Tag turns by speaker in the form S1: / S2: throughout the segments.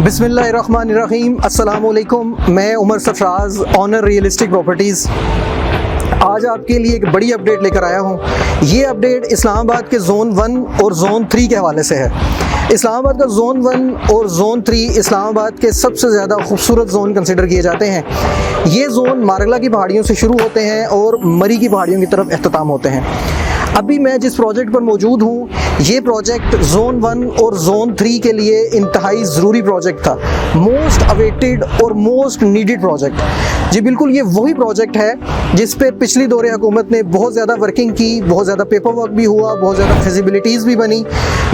S1: बिस्मिल्लाहिर्रहमानिर्रहीम। अस्सलाम वालेकुम। मैं Umar Sarfaraz, Honour Realistic Properties. आज आपके लिए एक बड़ी अपडेट लेकर आया हूँ। ये अपडेट इस्लामाबाद के ज़ोन 1 और ज़ोन 3 के हवाले से है। इस्लामाबाद का ज़ोन 1 और ज़ोन 3 इस्लामाबाद के सबसे ज़्यादा खूबसूरत ज़ोन कंसिडर किए जाते हैं। ये ज़ोन मारगला की पहाड़ियों से शुरू होते हैं और मरी की पहाड़ियों की तरफ अख्ताम होते हैं। अभी मैं जिस प्रोजेक्ट पर मौजूद हूँ, ये प्रोजेक्ट ज़ोन 1 और ज़ोन 3 के लिए इंतहाई ज़रूरी प्रोजेक्ट था। मोस्ट अवेटेड और मोस्ट नीडेड प्रोजेक्ट। जी बिल्कुल, ये वही प्रोजेक्ट है जिस पे पिछली दौरे हुकूमत ने बहुत ज़्यादा वर्किंग की, बहुत ज़्यादा पेपर वर्क भी हुआ, बहुत ज़्यादा फिजिबिलिटीज़ भी बनी,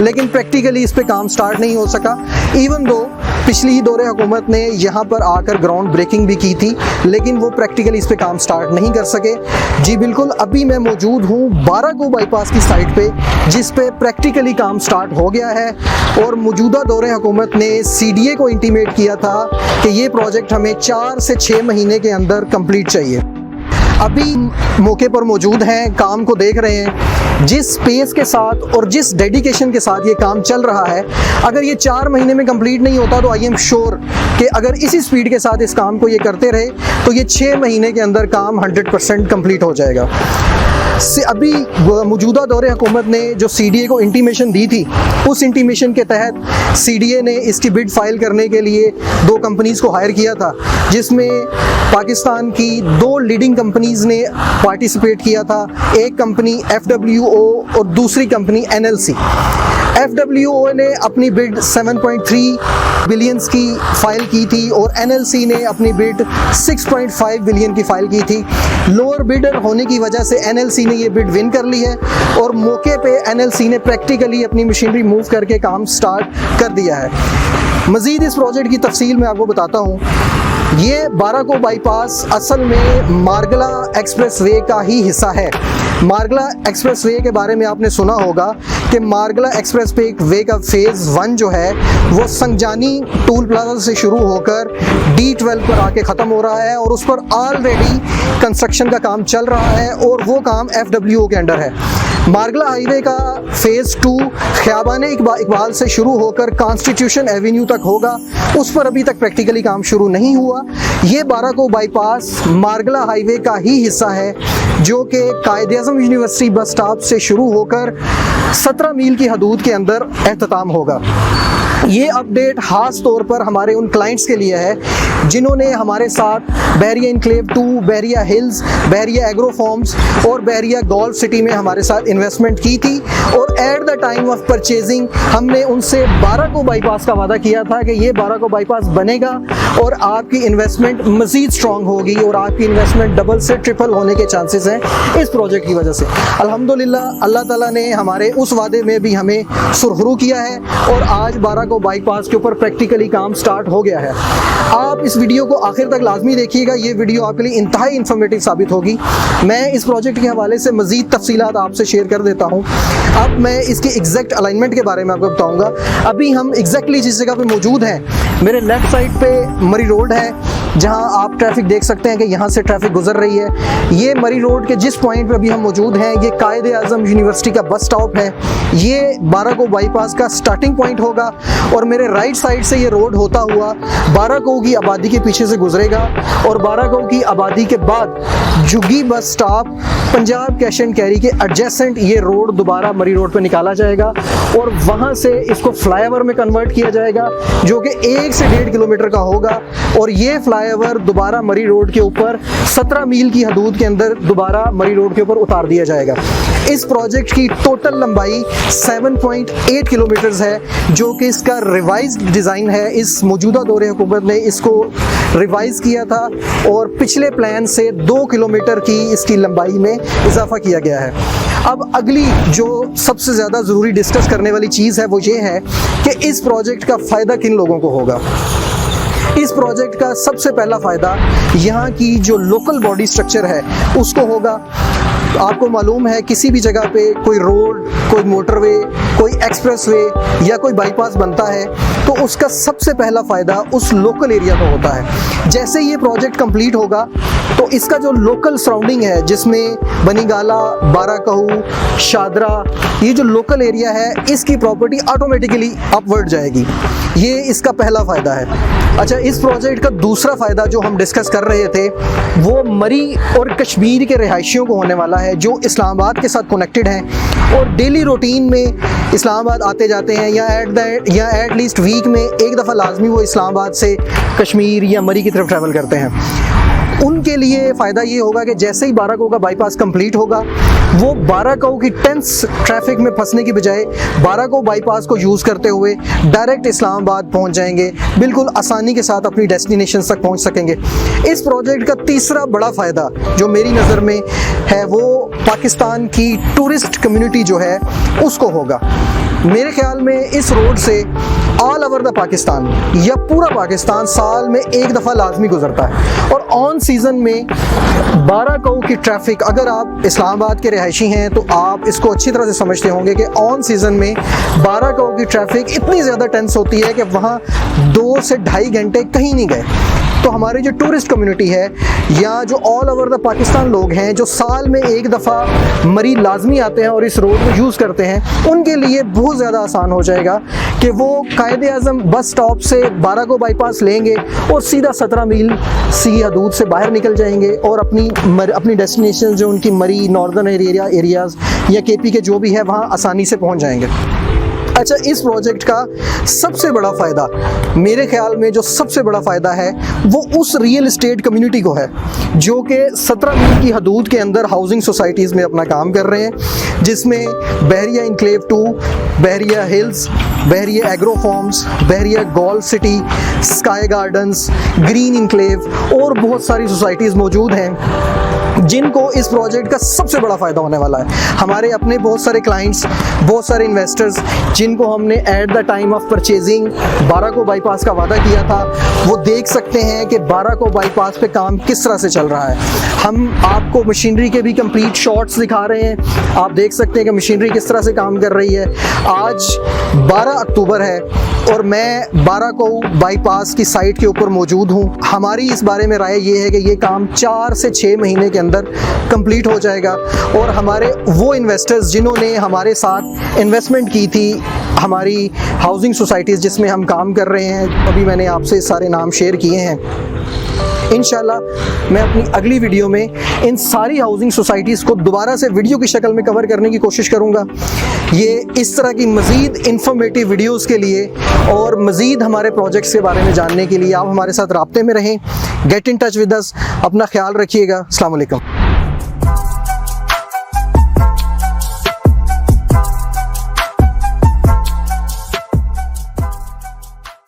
S1: लेकिन प्रैक्टिकली इस पे काम स्टार्ट नहीं हो सका। इवन दो पिछली ही दौरे हुकूमत ने यहाँ पर आकर ग्राउंड ब्रेकिंग भी की थी, लेकिन वो प्रैक्टिकली इस पे काम स्टार्ट नहीं कर सके। जी बिल्कुल, अभी मैं मौजूद हूँ 12 बाईपास की साइट पे, जिस पे प्रैक्टिकली काम स्टार्ट हो गया है और मौजूदा दौरे हुकूमत ने CDA को इंटीमेट किया था कि ये प्रोजेक्ट हमें 4 से 6 महीने के अंदर कंप्लीट चाहिए। अभी मौके पर मौजूद हैं, काम को देख रहे हैं। जिस स्पेस के साथ और जिस डेडिकेशन के साथ ये काम चल रहा है, अगर ये 4 महीने में कंप्लीट नहीं होता तो आई एम श्योर कि अगर इसी स्पीड के साथ इस काम को ये करते रहे तो ये 6 महीने के अंदर काम 100% कंप्लीट हो जाएगा। अभी मौजूदा दौरे हुकूमत ने जो CDA को इंटीमेशन दी थी, उस इंटीमेशन के तहत CDA ने इसकी बिड फाइल करने के लिए 2 कंपनीज़ को हायर किया था, जिसमें पाकिस्तान की 2 लीडिंग कंपनीज़ ने पार्टिसिपेट किया था। एक कंपनी FWO और दूसरी कंपनी NLC। FWO ने अपनी बिड 7.3 बिलियंस की फाइल की थी और NLC ने अपनी बिड 6.5 बिलियन की फाइल की थी। लोअर बिडर होने की वजह से NLC ने ये बिड विन कर ली है और मौके पे NLC ने प्रैक्टिकली अपनी मशीनरी मूव करके काम स्टार्ट कर दिया है। मज़ीद इस प्रोजेक्ट की तफसील मैं आपको बताता हूँ। ये 12 बाईपास असल में मारगला एक्सप्रेसवे का ही हिस्सा है। मारगला एक्सप्रेसवे के बारे में आपने सुना होगा कि मारगला एक्सप्रेसवे का फेज़ 1 जो है वो संजानी टूल प्लाजा से शुरू होकर D12 पर आके ख़त्म हो रहा है और उस पर ऑलरेडी कंस्ट्रक्शन का काम चल रहा है और वो काम FWO के अंडर है। मारगला हाईवे का फेज़ 2 ख़ियाबान इकबाल से शुरू होकर कॉन्स्टिट्यूशन एवेन्यू तक होगा, उस पर अभी तक प्रैक्टिकली काम शुरू नहीं हुआ। ये 12 बाईपास मारगला हाईवे का ही हिस्सा है, जो कि कायद-ए-आज़म यूनिवर्सिटी बस स्टॉप से शुरू होकर 17 मील की हदूद के अंदर अख्ताम होगा। ये अपडेट ख़ास तौर पर हमारे उन क्लाइंट्स के लिए है जिन्होंने हमारे साथ बहरिया enclave 2, Bahria hills, Bahria agro farms और बहरिया गोल्फ सिटी में हमारे साथ इन्वेस्टमेंट की थी और eight the time of purchasing हमने उनसे 12 बाईपास का वादा किया था कि ये 12 बाईपास बनेगा और आपकी इन्वेस्टमेंट मज़ीद स्ट्रॉन्ग होगी और आपकी इन्वेस्टमेंट डबल से ट्रिपल होने के चांसेस हैं इस प्रोजेक्ट की वजह से। अल्हम्दुलिल्लाह अल्लाह ताला ने हमारे उस वादे में भी हमें सुरखरू किया है और आज 12 बाईपास के ऊपर प्रैक्टिकली काम स्टार्ट हो गया है। आप इस वीडियो को आखिर तक लाजमी देखिएगा, ये वीडियो आपके लिए इंतहाई इंफॉर्मेटिव साबित होगी। मैं इस प्रोजेक्ट के हवाले से मज़ीद तफसीलात आपसे शेयर कर देता हूँ। अब मैं इसके एग्जैक्ट अलाइनमेंट के बारे में आपको बताऊँगा। अभी हम एग्जैक्टली जिस जगह पे मौजूद हैं, मेरे लेफ़्ट साइड पे मरी रोड है, जहां आप ट्रैफिक देख सकते हैं कि यहां से ट्रैफिक गुजर रही है। ये मरी रोड के जिस पॉइंट पे अभी हम मौजूद हैं, ये कायद-ए-आज़म यूनिवर्सिटी का बस स्टॉप है। ये 12 बाईपास का स्टार्टिंग पॉइंट होगा और मेरे राइट साइड से ये रोड होता हुआ 12 की आबादी के पीछे से गुजरेगा और 12 की आबादी के बाद झुग्गी bus stop, Punjab cash and carry के एडजेसेंट ये रोड दोबारा मरी रोड पर निकाला जाएगा और वहाँ से इसको फ्लाईओवर में कन्वर्ट किया जाएगा, जो कि 1 से 1.5 किलोमीटर का होगा और ये फ्लाईओवर दोबारा मरी रोड के ऊपर 17 मील की हदूद के अंदर दोबारा मरी रोड के ऊपर उतार दिया जाएगा। इस प्रोजेक्ट की टोटल लंबाई 7.8 किलोमीटर्स है, जो कि इसका रिवाइज्ड डिज़ाइन है। इस मौजूदा दौरे हुकूमत ने इसको रिवाइज़ किया था और पिछले प्लान से 2 किलोमीटर की इसकी लंबाई में इजाफा किया गया है। अब अगली जो सबसे ज़्यादा ज़रूरी डिस्कस करने वाली चीज़ है वो ये है कि इस प्रोजेक्ट का फ़ायदा किन लोगों को होगा। इस प्रोजेक्ट का सबसे पहला फ़ायदा यहाँ की जो लोकल बॉडी स्ट्रक्चर है उसको होगा। आपको मालूम है किसी भी जगह पे कोई रोड, कोई मोटरवे, कोई एक्सप्रेसवे या कोई बाईपास बनता है तो उसका सबसे पहला फ़ायदा उस लोकल एरिया को होता है। जैसे ये प्रोजेक्ट कंप्लीट होगा तो इसका जो लोकल सराउंडिंग है जिसमें बनीगाला, बाराकहू, शादरा, ये जो लोकल एरिया है इसकी प्रॉपर्टी ऑटोमेटिकली अपवर्ड जाएगी। ये इसका पहला फ़ायदा है। अच्छा, इस प्रोजेक्ट का दूसरा फ़ायदा जो हम डिस्कस कर रहे थे वो मरी और कश्मीर के रिहायशियों को होने वाला है जो इस्लामाबाद के साथ कनेक्टेड हैं और डेली रूटीन में इस्लामाबाद आते जाते हैं या एट लीस्ट वीक में एक दफ़ा लाजमी वो इस्लामाबाद से कश्मीर या मरी की तरफ ट्रैवल करते हैं। उनके लिए फ़ायदा ये होगा कि जैसे ही बाराकहू का बाईपास कंप्लीट होगा वो बाराकहू की टेंस ट्रैफिक में फंसने की बजाय बाराकहू बाईपास को यूज़ करते हुए डायरेक्ट इस्लामाबाद पहुंच जाएंगे, बिल्कुल आसानी के साथ अपनी डेस्टिनेशन तक पहुंच सकेंगे। इस प्रोजेक्ट का तीसरा बड़ा फ़ायदा जो मेरी नज़र में है वो पाकिस्तान की टूरिस्ट कम्युनिटी जो है उसको होगा। मेरे ख्याल में इस रोड से ऑल ओवर द पाकिस्तान या पूरा पाकिस्तान साल में एक दफ़ा लाजमी गुजरता है और ऑन सीज़न में बाराकहू की ट्रैफिक, अगर आप इस्लामाबाद के रिहायशी हैं तो आप इसको अच्छी तरह से समझते होंगे कि ऑन सीज़न में बाराकहू की ट्रैफिक इतनी ज़्यादा टेंस होती है कि वहाँ 2 से ढाई घंटे कहीं नहीं गए। तो हमारी जो टूरिस्ट कम्युनिटी है या जो ऑल ओवर द पाकिस्तान लोग हैं जो साल में एक दफ़ा मरी लाजमी आते हैं और इस रोड को यूज़ करते हैं, उनके लिए बहुत ज़्यादा आसान हो जाएगा कि वो कायद-ए-आज़म बस स्टॉप से बाराकहू बाईपास लेंगे और सीधा 17 मील सी हदूद से बाहर निकल जाएंगे और अपनी डेस्टिनेशन जो उनकी मरी, नॉर्दर्न एरियाज़ या केपी के जो भी है वहाँ आसानी से पहुँच जाएंगे। अच्छा, इस प्रोजेक्ट का सबसे बड़ा फ़ायदा मेरे ख्याल में जो सबसे बड़ा फ़ायदा है वो उस रियल एस्टेट कम्युनिटी को है जो कि 17 मील की हदूद के अंदर हाउसिंग सोसाइटीज़ में अपना काम कर रहे हैं, जिसमें Bahria enclave 2, Bahria hills, Bahria agro farms, Bahria golf city, sky gardens, green enclave और बहुत सारी सोसाइटीज़ मौजूद हैं जिनको इस प्रोजेक्ट का सबसे बड़ा फ़ायदा होने वाला है। हमारे अपने बहुत सारे क्लाइंट्स, बहुत सारे इन्वेस्टर्स जिनको हमने at the time of purchasing Barakahu bypass का वादा किया था, वो देख सकते हैं कि बाराकहू बाईपास पे काम किस तरह से चल रहा है। हम आपको मशीनरी के भी कंप्लीट शॉट्स दिखा रहे हैं, आप देख सकते हैं कि मशीनरी किस तरह से काम कर रही है। आज 12 अक्टूबर है और मैं बाराकहू बाईपास की साइट के ऊपर मौजूद हूँ। हमारी इस बारे में राय ये है कि ये काम 4 से 6 महीने के अंदर कंप्लीट हो जाएगा और हमारे वो इन्वेस्टर्स जिन्होंने हमारे साथ इन्वेस्टमेंट की थी हमारी हाउसिंग सोसाइटीज़ जिसमें हम काम कर रहे हैं, अभी मैंने आपसे सारे नाम शेयर किए हैं। इंशाल्लाह मैं अपनी अगली वीडियो में इन सारी हाउसिंग सोसाइटीज़ को दोबारा से वीडियो की शक्ल में कवर करने की कोशिश करूँगा। ये इस तरह की मज़ीद इंफॉर्मेटिव वीडियोज़ के लिए और मज़ीद हमारे प्रोजेक्ट्स के बारे में जानने के लिए आप हमारे साथ राब्ते में रहें। Get in touch with us. अपना ख्याल रखिएगा। अस्सलाम वालेकुम।